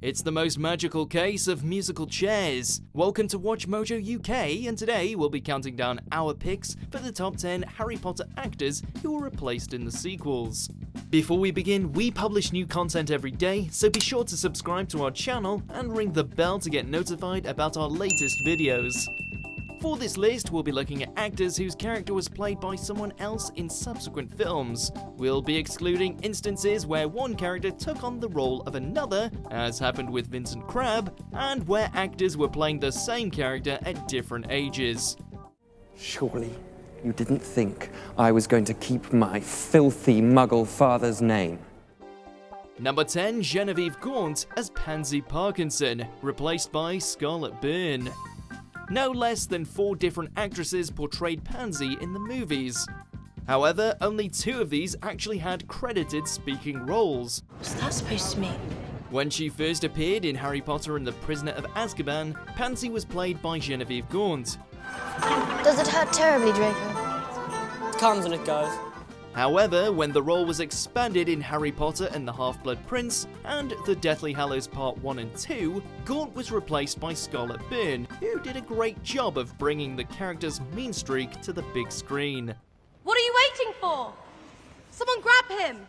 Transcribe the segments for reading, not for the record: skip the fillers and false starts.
It's the most magical case of musical chairs. Welcome to WatchMojo UK, and today we'll be counting down our picks for the top 10 Harry Potter actors who were replaced in the sequels. Before we begin, we publish new content every day, so be sure to subscribe to our channel and ring the bell to get notified about our latest videos. For this list, we'll be looking at actors whose character was played by someone else in subsequent films. We'll be excluding instances where one character took on the role of another, as happened with Vincent Crabbe, and where actors were playing the same character at different ages. Surely you didn't think I was going to keep my filthy muggle father's name. Number 10, Genevieve Gaunt as Pansy Parkinson, replaced by Scarlett Byrne. No less than 4 different actresses portrayed Pansy in the movies. However, only 2 of these actually had credited speaking roles. What's that supposed to mean? When she first appeared in Harry Potter and the Prisoner of Azkaban, Pansy was played by Genevieve Gaunt. Does it hurt terribly, Draco? Comes and it goes. However, when the role was expanded in Harry Potter and the Half-Blood Prince and The Deathly Hallows Part 1 and 2, Gaunt was replaced by Scarlett Byrne, who did a great job of bringing the character's mean streak to the big screen. What are you waiting for? Someone grab him!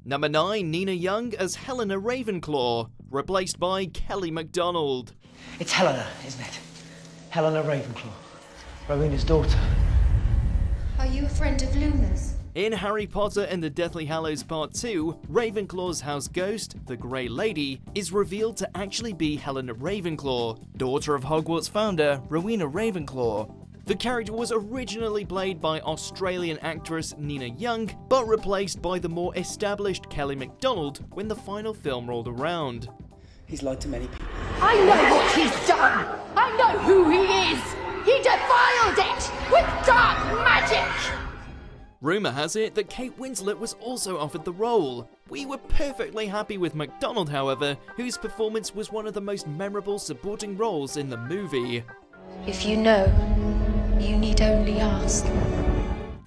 Number 9, Nina Young as Helena Ravenclaw, replaced by Kelly MacDonald. It's Helena, isn't it? Helena Ravenclaw, Rowena's daughter. Are you a friend of Luna's? In Harry Potter and the Deathly Hallows Part 2, Ravenclaw's house ghost, the Grey Lady, is revealed to actually be Helena Ravenclaw, daughter of Hogwarts founder Rowena Ravenclaw. The character was originally played by Australian actress Nina Young, but replaced by the more established Kelly MacDonald when the final film rolled around. He's lied to many people. I know what he's done! I know who he is! He defiled it with dark magic! Rumour has it that Kate Winslet was also offered the role. We were perfectly happy with MacDonald, however, whose performance was one of the most memorable supporting roles in the movie. If you know, you need only ask.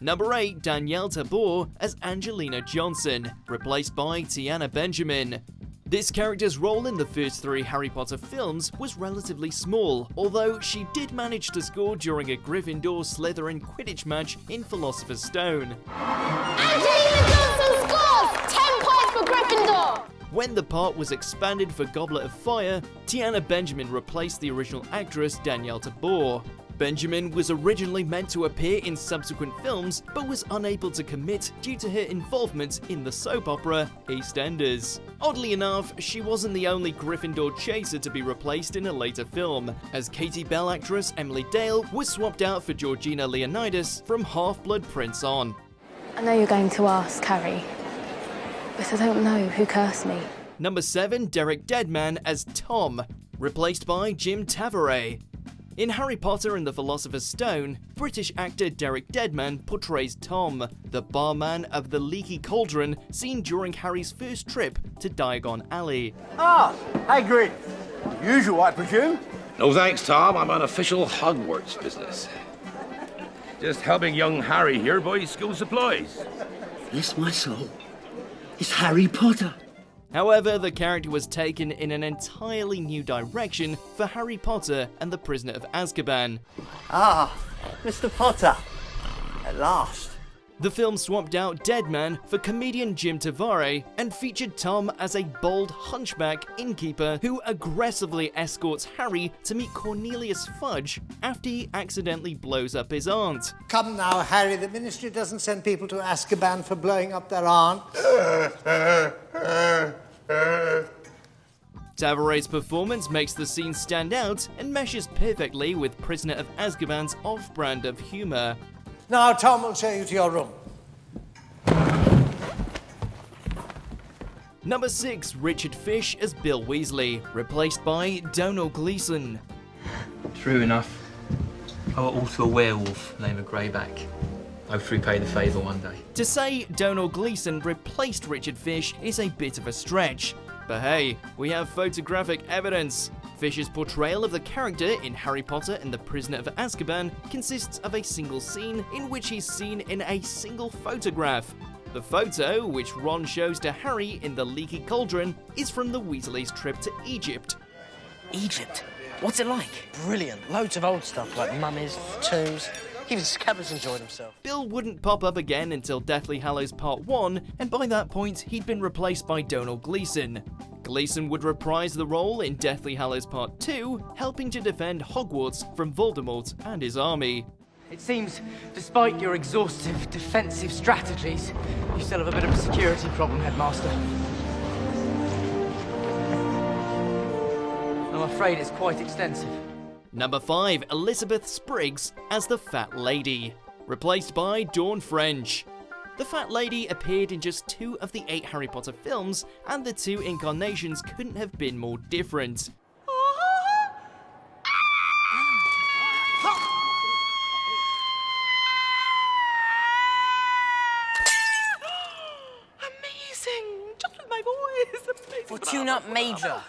Number 8, Danielle Tabor as Angelina Johnson, replaced by Tiana Benjamin. This character's role in the first 3 Harry Potter films was relatively small, although she did manage to score during a Gryffindor-Slytherin Quidditch match in Philosopher's Stone. Angelina Johnson scores! 10 points for Gryffindor! When the part was expanded for Goblet of Fire, Tiana Benjamin replaced the original actress Danielle Tabor. Benjamin was originally meant to appear in subsequent films, but was unable to commit due to her involvement in the soap opera EastEnders. Oddly enough, she wasn't the only Gryffindor chaser to be replaced in a later film, as Katie Bell actress Emily Dale was swapped out for Georgina Leonidas from Half-Blood Prince on. I know you're going to ask, Harry, but I don't know who cursed me. Number 7, Derek Deadman as Tom, replaced by Jim Tavares. In Harry Potter and the Philosopher's Stone, British actor Derek Deadman portrays Tom, the barman of the Leaky Cauldron seen during Harry's first trip to Diagon Alley. Ah, Hagrid. Usual, I presume? No thanks, Tom. I'm on official Hogwarts business. Just helping young Harry here buy school supplies. Bless my soul. It's Harry Potter. However, the character was taken in an entirely new direction for Harry Potter and the Prisoner of Azkaban. Ah, Mr. Potter. At last. The film swapped out Deadman for comedian Jim Tavares and featured Tom as a bold hunchback innkeeper who aggressively escorts Harry to meet Cornelius Fudge after he accidentally blows up his aunt. Come now, Harry, the Ministry doesn't send people to Azkaban for blowing up their aunt. Tavares' performance makes the scene stand out and meshes perfectly with Prisoner of Azkaban's off-brand of humour. Now, Tom will show you to your room. Number 6, Richard Fish as Bill Weasley, replaced by Domhnall Gleeson. True enough. I was also a werewolf named Greyback. Hope we repay the favour one day. To say Domhnall Gleeson replaced Richard Fish is a bit of a stretch, but hey, we have photographic evidence. Fish's portrayal of the character in Harry Potter and the Prisoner of Azkaban consists of a single scene in which he's seen in a single photograph. The photo, which Ron shows to Harry in the leaky cauldron, is from the Weasleys' trip to Egypt. Egypt? What's it like? Brilliant. Loads of old stuff like mummies, tombs. Even Scabbers enjoyed himself. Bill wouldn't pop up again until Deathly Hallows Part 1, and by that point, he'd been replaced by Domhnall Gleeson. Gleeson would reprise the role in Deathly Hallows Part 2, helping to defend Hogwarts from Voldemort and his army. It seems, despite your exhaustive defensive strategies, you still have a bit of a security problem, Headmaster. I'm afraid it's quite extensive. Number 5, Elizabeth Spriggs as the Fat Lady, replaced by Dawn French. The Fat Lady appeared in just 2 of the 8 Harry Potter films, and the 2 incarnations couldn't have been more different. Amazing! Just with my voice. Amazing. Fortuna Major.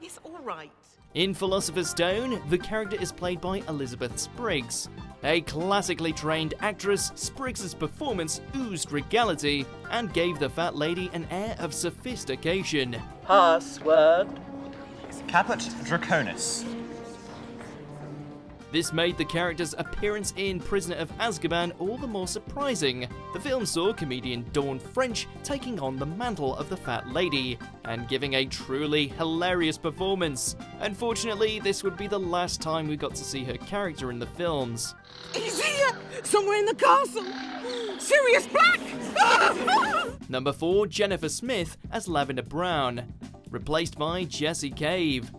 It's all right. In Philosopher's Stone, the character is played by Elizabeth Spriggs. A classically trained actress, Spriggs' performance oozed regality and gave the Fat Lady an air of sophistication. Password. Caput Draconis. This made the character's appearance in Prisoner of Azkaban all the more surprising. The film saw comedian Dawn French taking on the mantle of the Fat Lady and giving a truly hilarious performance. Unfortunately, this would be the last time we got to see her character in the films. He's here! Somewhere in the castle! Sirius Black! Number 4, Jennifer Smith as Lavender Brown, replaced by Jessie Cave.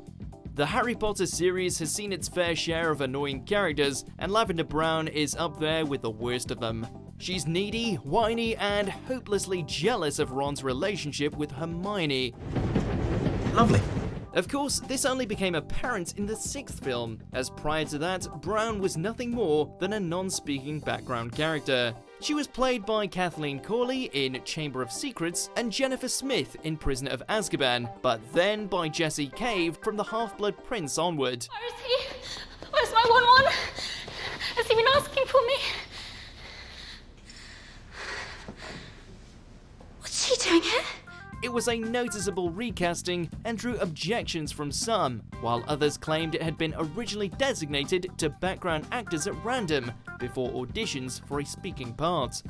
The Harry Potter series has seen its fair share of annoying characters, and Lavender Brown is up there with the worst of them. She's needy, whiny, and hopelessly jealous of Ron's relationship with Hermione. Lovely. Of course, this only became apparent in the 6th film, as prior to that, Brown was nothing more than a non-speaking background character. She was played by Kathleen Corley in Chamber of Secrets and Jennifer Smith in Prisoner of Azkaban, but then by Jessie Cave from The Half-Blood Prince onward. Where is he? Where's my 1-1? Has he been asking for me? What's she doing here? It was a noticeable recasting and drew objections from some, while others claimed it had been originally designated to background actors at random before auditions for a speaking part.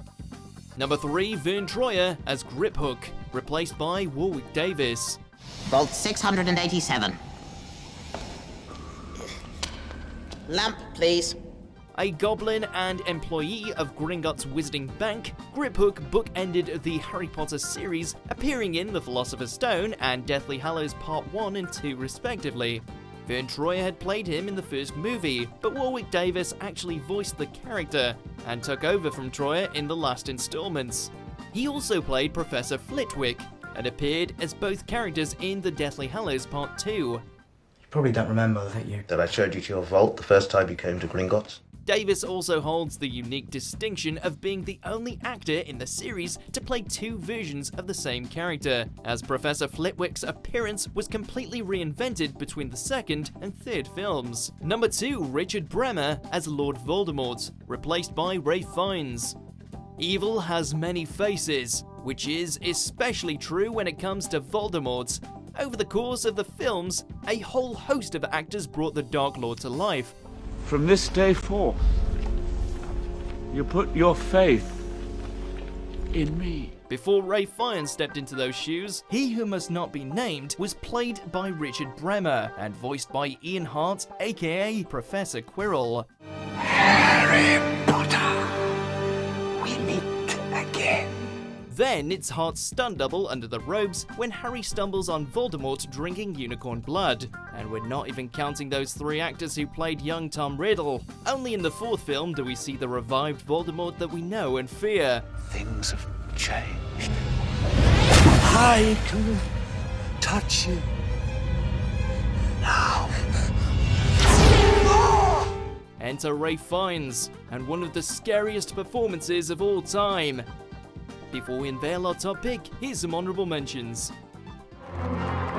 Number 3, Vern Troyer as Griphook, replaced by Warwick Davis. Vault 687. Lamp, please. A goblin and employee of Gringotts Wizarding Bank, Griphook bookended the Harry Potter series, appearing in The Philosopher's Stone and Deathly Hallows Part 1 and 2 respectively. Vern Troyer had played him in the first movie, but Warwick Davis actually voiced the character and took over from Troyer in the last installments. He also played Professor Flitwick and appeared as both characters in the Deathly Hallows Part 2. You probably don't remember that I showed you to your vault the first time you came to Gringotts. Davis also holds the unique distinction of being the only actor in the series to play 2 versions of the same character, as Professor Flitwick's appearance was completely reinvented between the 2nd and 3rd films. Number 2, Richard Bremer as Lord Voldemort, replaced by Ralph Fiennes. Evil has many faces, which is especially true when it comes to Voldemort. Over the course of the films, a whole host of actors brought the Dark Lord to life. From this day forth, you put your faith in me. Before Ralph Fiennes stepped into those shoes, he who must not be named was played by Richard Bremer and voiced by Ian Hart, aka Professor Quirrell. Harry Potter, we meet again. Then it's Hart's stunt double under the robes when Harry stumbles on Voldemort drinking unicorn blood. And we're not even counting those 3 actors who played young Tom Riddle. Only in the 4th film do we see the revived Voldemort that we know and fear. Things have changed. I can touch you now. Enter Ralph Fiennes, and one of the scariest performances of all time. Before we unveil our top pick, here's some honourable mentions.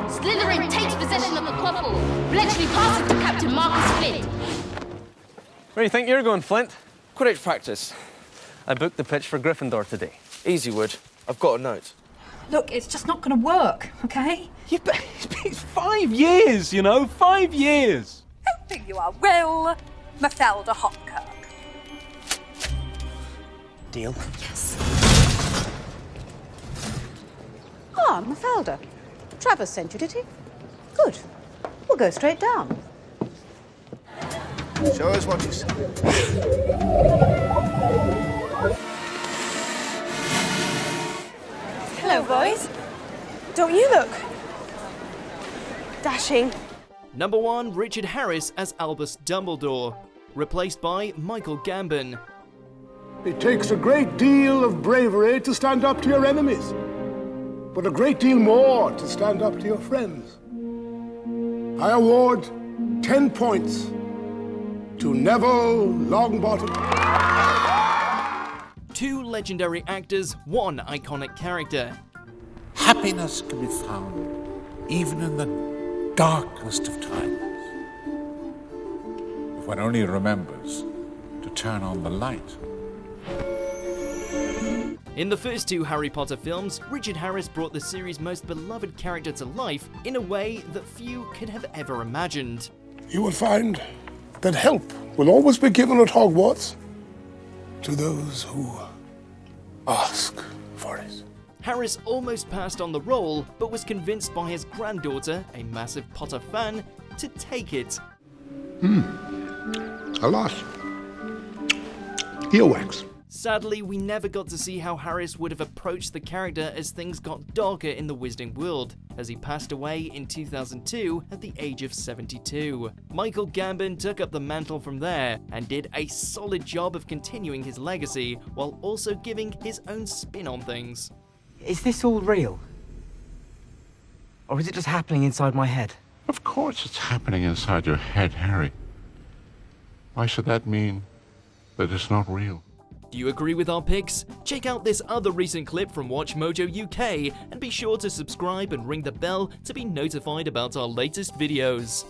Slytherin takes possession of the quaffle. Bletchley passes to Captain Marcus Flint. Where do you think you're going, Flint? Quidditch practice. I booked the pitch for Gryffindor today. Easy, Wood. I've got a note. Look, it's just not going to work, okay? Yeah, but it's 5 years, you know, 5 years. Hoping you are well, Mafalda Hopkirk. Deal? Yes. Ah, Mafalda. Travers sent you, did he? Good. We'll go straight down. Show us what you see. Hello, boys. Don't you look dashing? Number 1, Richard Harris as Albus Dumbledore, replaced by Michael Gambon. It takes a great deal of bravery to stand up to your enemies, but a great deal more to stand up to your friends. I award 10 points to Neville Longbottom. 2 legendary actors, 1 iconic character. Happiness can be found even in the darkest of times, if one only remembers to turn on the light. In the first 2 Harry Potter films, Richard Harris brought the series' most beloved character to life in a way that few could have ever imagined. You will find that help will always be given at Hogwarts to those who ask for it. Harris almost passed on the role, but was convinced by his granddaughter, a massive Potter fan, to take it. Alas. Earwax. Sadly, we never got to see how Harris would have approached the character as things got darker in the Wizarding world, as he passed away in 2002 at the age of 72. Michael Gambon took up the mantle from there, and did a solid job of continuing his legacy, while also giving his own spin on things. Is this all real? Or is it just happening inside my head? Of course it's happening inside your head, Harry. Why should that mean that it's not real? Do you agree with our picks? Check out this other recent clip from WatchMojo UK, and be sure to subscribe and ring the bell to be notified about our latest videos.